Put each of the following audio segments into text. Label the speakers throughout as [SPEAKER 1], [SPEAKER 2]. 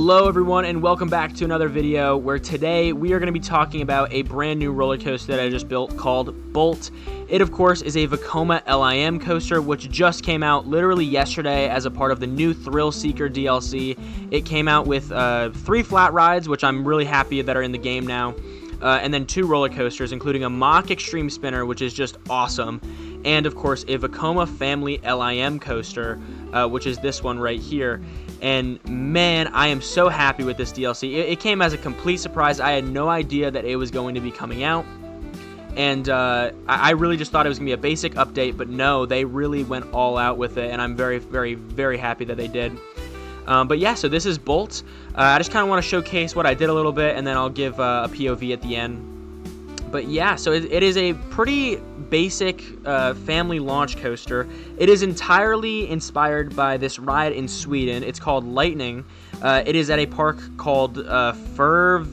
[SPEAKER 1] Hello everyone, and welcome back to another video where today we are going to be talking about a brand new roller coaster that I just built called Bolt. It of course is a Vekoma LIM coaster which just came out literally yesterday as a part of the new Thrillseeker DLC. It came out with 3 flat rides, which I'm really happy that are in the game now, and then 2 roller coasters, including a mock extreme spinner, which is just awesome, and of course a Vekoma Family LIM coaster, which is this one right here. And man, I am so happy with this DLC. It came as a complete surprise. I had no idea that it was going to be coming out. And I really just thought it was going to be a basic update, but no, they really went all out with it, and I'm very, very, very happy that they did. But yeah, so this is Bolt. I just kind of want to showcase what I did a little bit, and then I'll give a POV at the end. But yeah, so it is a pretty basic family launch coaster. It is entirely inspired by this ride in Sweden. It's called Lightning. It is at a park called Furvivik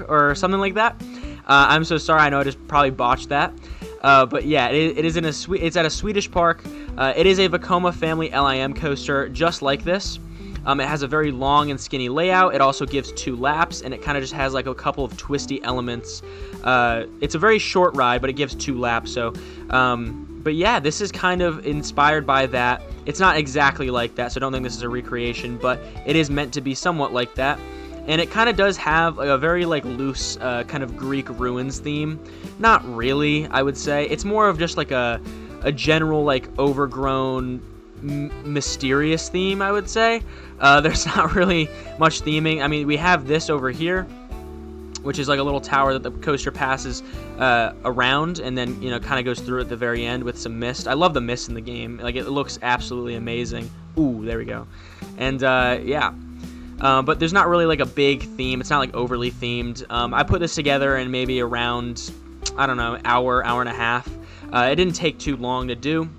[SPEAKER 1] or something like that. I'm so sorry. I know I just probably botched that. But yeah, it's at a Swedish park. It is a Vekoma Family LIM coaster just like this. It has a very long and skinny layout. It also gives 2 laps, and it kind of just has like a couple of twisty elements. It's a very short ride, but it gives 2 laps. So, but yeah, this is kind of inspired by that. It's not exactly like that, so I don't think this is a recreation, but it is meant to be somewhat like that. And it kind of does have like a very like loose kind of Greek ruins theme. Not really, I would say. It's more of just like a general like overgrown mysterious theme, I would say. There's not really much theming. I mean, we have this over here, which is like a little tower that the coaster passes around, and then, you know, kind of goes through at the very end with some mist. I love the mist in the game. Like, it looks absolutely amazing. Ooh, there we go. And yeah. But there's not really like a big theme. It's not like overly themed. I put this together in maybe around, I don't know, hour and a half. It didn't take too long to do.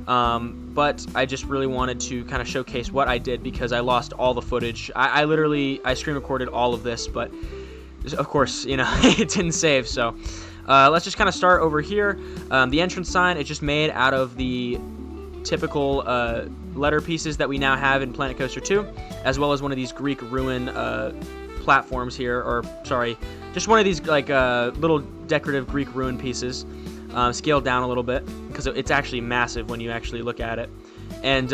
[SPEAKER 1] But I just really wanted to kind of showcase what I did because I lost all the footage. I screen recorded all of this, but of course, you know, it didn't save. So let's just kind of start over here. The entrance sign is just made out of the typical letter pieces that we now have in Planet Coaster 2, as well as one of these Greek ruin platforms here, or sorry, just one of these like little decorative Greek ruin pieces. Scaled down a little bit because it's actually massive when you actually look at it. And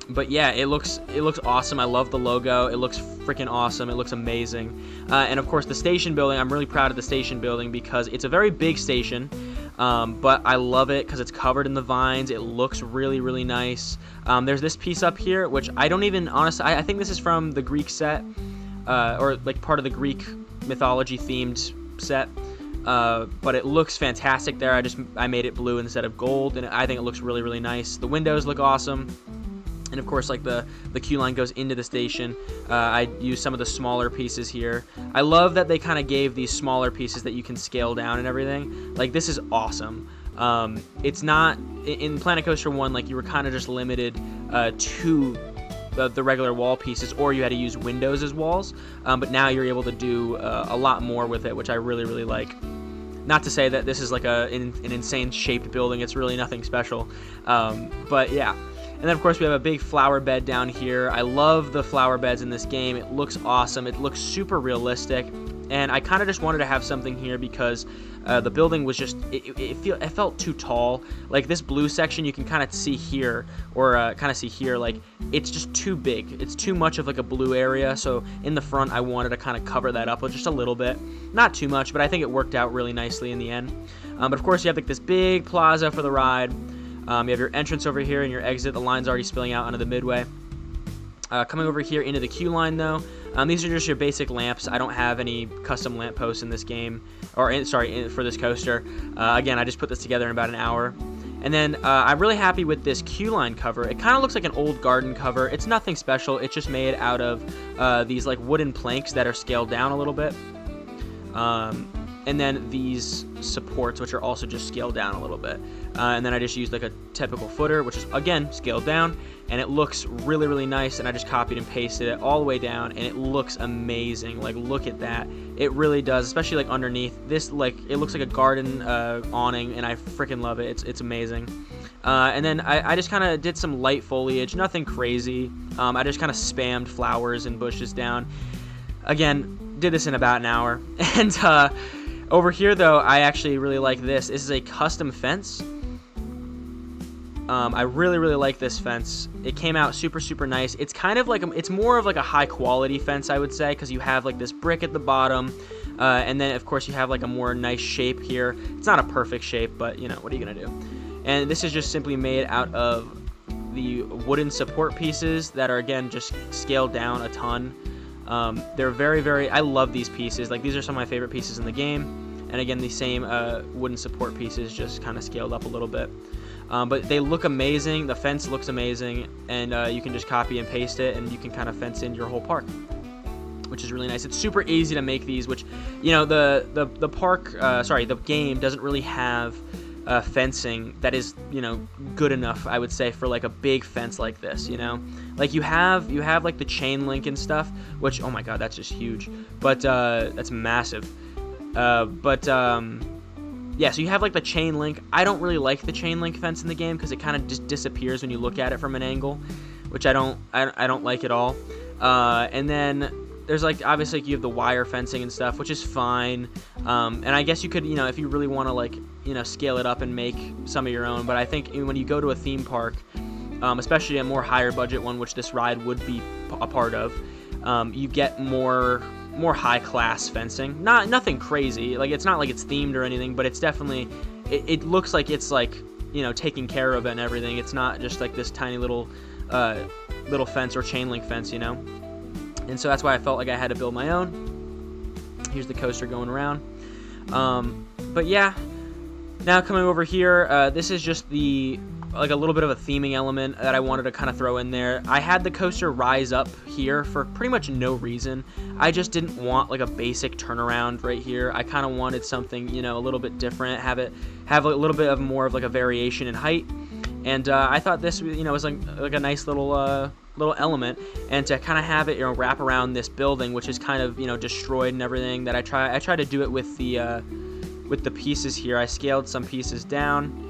[SPEAKER 1] but yeah, it looks awesome. I love the logo. It looks freaking awesome. It looks amazing. And of course the station building, I'm really proud of the station building because it's a very big station, but I love it because it's covered in the vines. It looks really, really nice. There's this piece up here which I don't even, honestly, I think this is from the Greek set, or like part of the Greek mythology themed set. But it looks fantastic there. I made it blue instead of gold, and I think it looks really, really nice. The windows look awesome, and of course, like the queue line goes into the station. I used some of the smaller pieces here. I love that they kind of gave these smaller pieces that you can scale down and everything. Like, this is awesome. It's not in Planet Coaster 1, like, you were kind of just limited to the regular wall pieces, or you had to use windows as walls, but now you're able to do a lot more with it, which I really, really like. Not to say that this is like an insane shaped building. It's really nothing special, but yeah. And then of course we have a big flower bed down here. I love the flower beds in this game. It looks awesome. It looks super realistic, and I kind of just wanted to have something here because the building was just, it felt too tall. Like, this blue section you can kind of see here, or kind of see here, like, it's just too big. It's too much of like a blue area, so in the front I wanted to kind of cover that up with just a little bit. Not too much, but I think it worked out really nicely in the end. But of course you have like this big plaza for the ride. You have your entrance over here and your exit. The line's already spilling out onto the midway. Coming over here into the queue line, though, these are just your basic lamps. I don't have any custom lamp posts in this game, or for this coaster. Again, I just put this together in about an hour. And then I'm really happy with this queue line cover. It kind of looks like an old garden cover. It's nothing special. It's just made out of these like wooden planks that are scaled down a little bit. and then these supports, which are also just scaled down a little bit. And then I just used like a typical footer, which is again scaled down, and it looks really, really nice. And I just copied and pasted it all the way down, and it looks amazing. Like, look at that. It really does, especially like underneath this. Like, it looks like a garden awning, and I freaking love it. It's amazing. And then I just kind of did some light foliage, nothing crazy. I just kind of spammed flowers and bushes down. Again, did this in about an hour. And over here, though, I actually really like this. This is a custom fence. I really, really like this fence. It came out super, super nice. It's kind of like it's more of like a high quality fence, I would say, because you have like this brick at the bottom, and then of course you have like a more nice shape here. It's not a perfect shape, but you know, what are you gonna do? And this is just simply made out of the wooden support pieces that are again just scaled down a ton. They're very, very. I love these pieces. Like, these are some of my favorite pieces in the game. And again, the same wooden support pieces, just kind of scaled up a little bit. But they look amazing. The fence looks amazing, and you can just copy and paste it, and you can kind of fence in your whole park, which is really nice. It's super easy to make these, which, you know, the game doesn't really have fencing that is, you know, good enough, I would say, for like a big fence like this. You know, like you have like the chain link and stuff, which, oh my god, that's just huge. But that's massive. Yeah, so you have like the chain link. I don't really like the chain link fence in the game because it kind of just disappears when you look at it from an angle, which I don't like at all. And then there's like, obviously, like, you have the wire fencing and stuff, which is fine. And I guess you could, you know, if you really want to, like, you know, scale it up and make some of your own. But I think when you go to a theme park, especially a more higher budget one, which this ride would be a part of, you get more high class fencing. Nothing crazy. Like, it's not like it's themed or anything, but it's definitely, it looks like it's like, you know, taken care of and everything. It's not just like this tiny little fence or chain link fence, you know. And so that's why I felt like I had to build my own. Here's the coaster going around. But yeah, now coming over here, this is just like a little bit of a theming element that I wanted to kind of throw in there. I had the coaster rise up here for pretty much no reason. I just didn't want like a basic turnaround right here. I kind of wanted something, you know, a little bit different, have a little bit of more of like a variation in height. And I thought this, you know, was like a nice little element, and to kind of have it, you know, wrap around this building, which is kind of, you know, destroyed and everything. That I try to do it with the pieces here. I scaled some pieces down,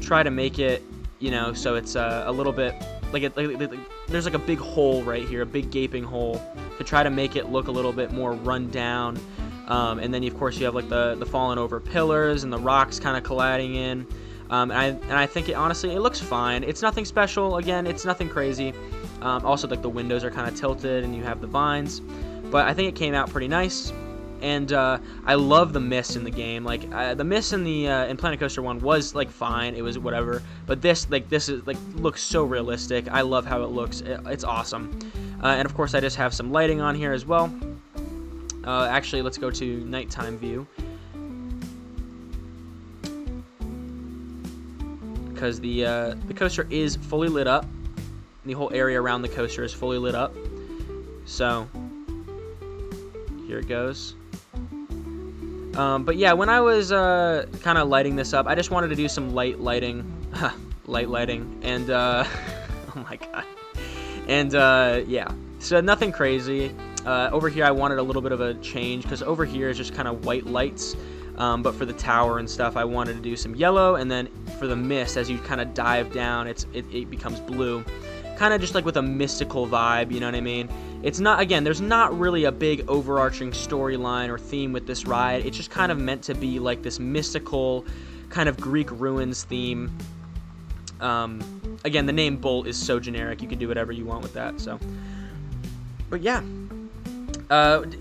[SPEAKER 1] try to make it, you know, so it's a little bit like there's like a big hole right here, a big gaping hole, to try to make it look a little bit more run down. And then of course you have like the fallen over pillars and the rocks kind of colliding in. And I think honestly it looks fine. It's nothing special. Again, it's nothing crazy. Also, like, the windows are kind of tilted and you have the vines, but I think it came out pretty nice. And I love the mist in the game. Like, the mist in the in Planet Coaster 1 was like fine. It was whatever. But this is like looks so realistic. I love how it looks. It's awesome. And of course I just have some lighting on here as well. Actually, let's go to nighttime view, because the coaster is fully lit up. The whole area around the coaster is fully lit up. So here it goes. But yeah, when I was kind of lighting this up, I just wanted to do some light lighting, and oh my god, and yeah, so nothing crazy. Over here I wanted a little bit of a change, because over here is just kind of white lights. But for the tower and stuff, I wanted to do some yellow, and then for the mist, as you kind of dive down, it becomes blue, kind of just like with a mystical vibe, you know what I mean? It's not, again, there's not really a big overarching storyline or theme with this ride. It's just kind of meant to be like this mystical kind of Greek ruins theme. Again, the name Bolt is so generic, you can do whatever you want with that. So, but yeah.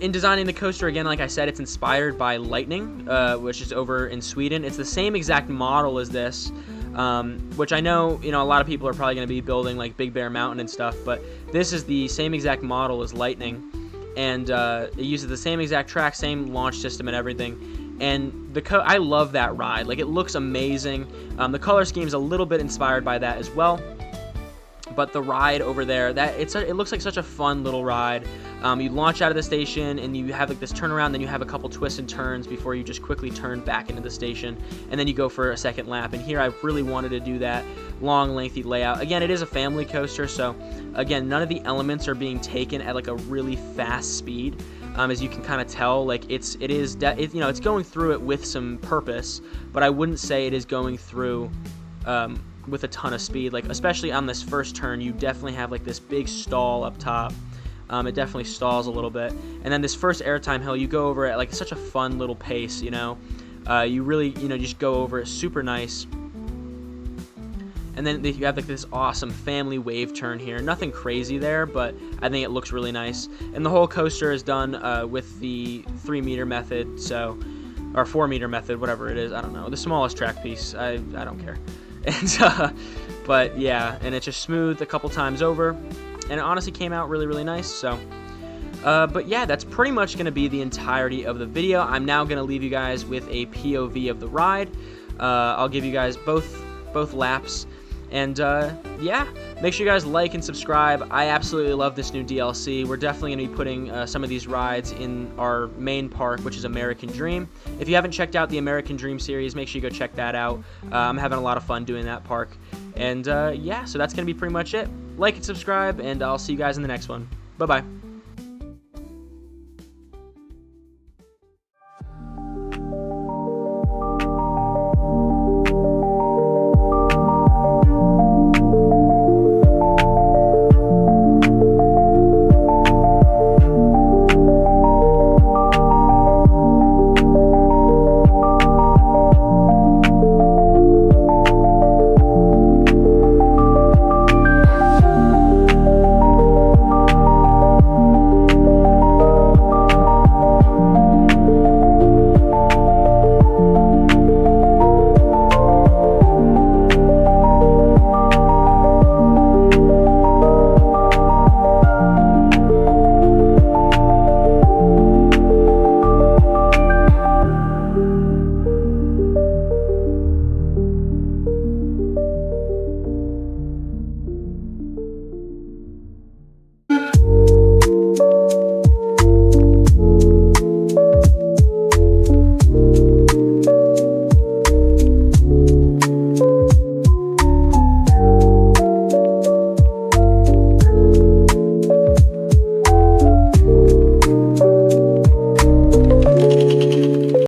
[SPEAKER 1] In designing the coaster, again, like I said, it's inspired by Lightning, which is over in Sweden. It's the same exact model as this, which I know, you know, a lot of people are probably going to be building like Big Bear Mountain and stuff, but this is the same exact model as Lightning, and it uses the same exact track, same launch system and everything. And I love that ride. Like, it looks amazing. The color scheme is a little bit inspired by that as well. But the ride over there, it looks like such a fun little ride. You launch out of the station and you have like this turnaround, then you have a couple twists and turns before you just quickly turn back into the station, and then you go for a second lap. And here I really wanted to do that long, lengthy layout. Again, it is a family coaster, so again, none of the elements are being taken at like a really fast speed. As you can kind of tell, like it's going through it with some purpose, but I wouldn't say it is going through with a ton of speed. Like especially on this first turn, you definitely have like this big stall up top. It definitely stalls a little bit, and then this first airtime hill, you go over at like such a fun little pace. You really just go over it super nice. And then you have like this awesome family wave turn here. Nothing crazy there, but I think it looks really nice. And the whole coaster is done with the 3-meter method, or 4-meter method, whatever it is. I don't know. The smallest track piece. I don't care. And but yeah, and it's just smoothed a couple times over, and it honestly came out really, really nice. So. But yeah, that's pretty much going to be the entirety of the video. I'm now going to leave you guys with a POV of the ride. I'll give you guys both laps. And yeah, make sure you guys like and subscribe. I absolutely love this new DLC. We're definitely going to be putting some of these rides in our main park, which is American Dream. If you haven't checked out the American Dream series, make sure you go check that out. I'm having a lot of fun doing that park. And yeah, so that's going to be pretty much it. Like and subscribe, and I'll see you guys in the next one. Bye-bye.